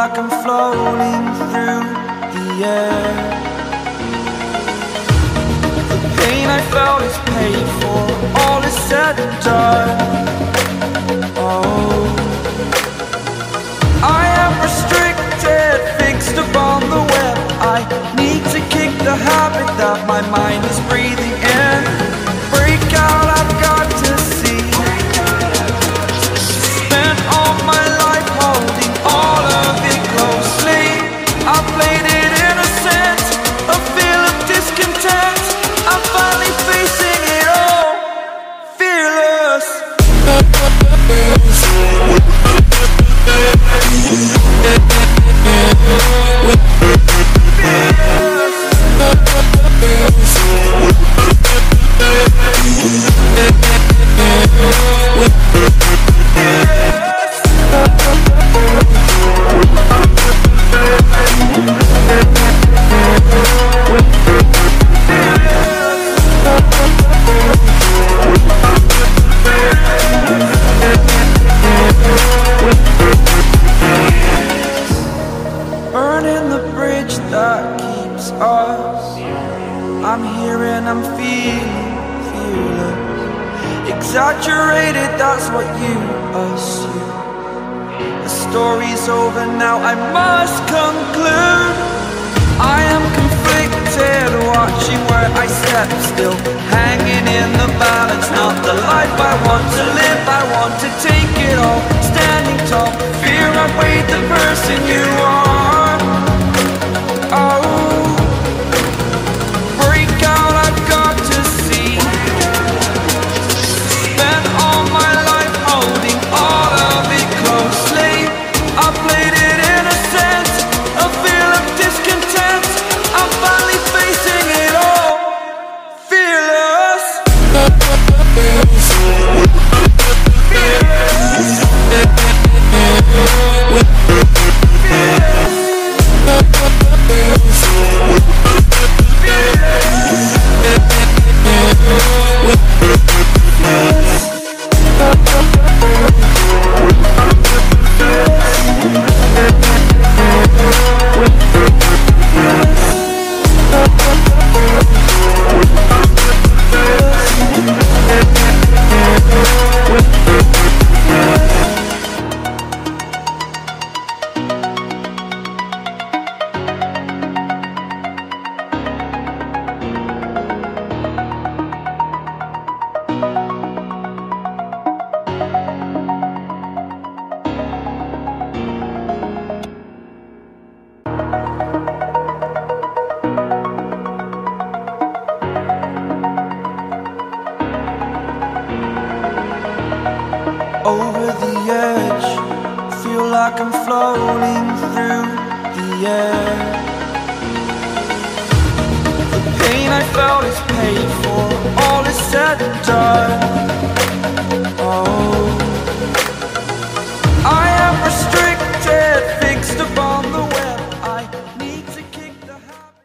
like I'm floating through the air. The pain I felt is paid for, all is said and done. Oh, I am restricted, fixed upon the web. I need to kick the habit that my mind is breathing in. Break out, I've got to see. Spent all my life holding all of it closely. I played it innocent, a feel of discontent. I'm finally facing it all, fearless. Burning the bridge that keeps us. I'm here and I'm feeling fearless. Exaggerated, that's what you assume. The story's over now, I must conclude. I am conflicted, watching where I step still, hanging in the balance. Not the life I want to live, I want to take it all. Standing tall, fear outweighed the person you are. Oh, break out, I've got to see. Spent all my life holding all of it closely. I played it innocent, a feel of discontent. I'm finally facing it all, fearless. Over the edge, feel like I'm floating through the air. The pain I felt is paid for, all is said and done. Oh, I am restricted, fixed upon the web. I need to kick the habit.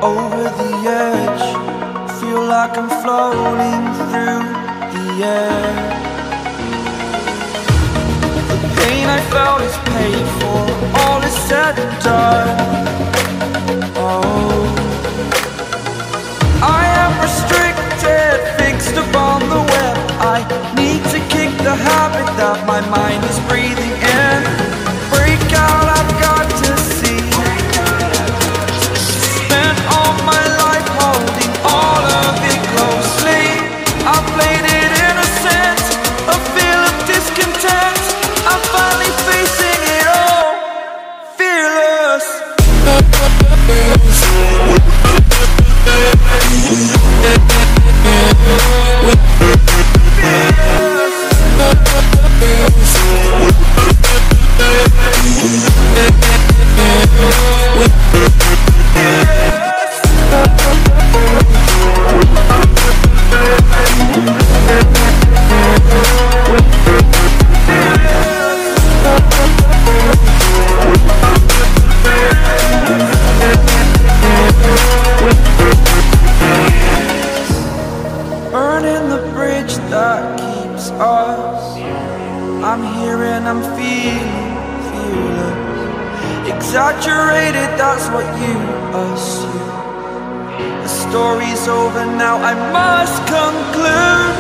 over the edge. Feel like I'm floating through the air. The pain I felt is paid for, all is said and done. Oh, I am restricted, fixed upon the web. I need to kick the habit that my mind is breathing in. Break out, I've got to see. Spent all my life holding all of it closely. I played it innocent, a feel of discontent. I'm finally facing it all, fearless. Burning the bridge that keeps us. I'm here and I'm feeling fearless. Exaggerated, that's what you assume. The story's over now, I must conclude.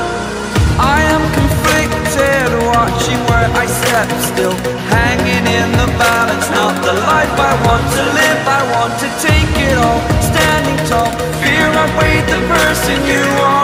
I am conflicted, watching where I step still, hanging in the balance. Not the life I want to live, I want to take it all. Standing tall, fear I weighed the person you are.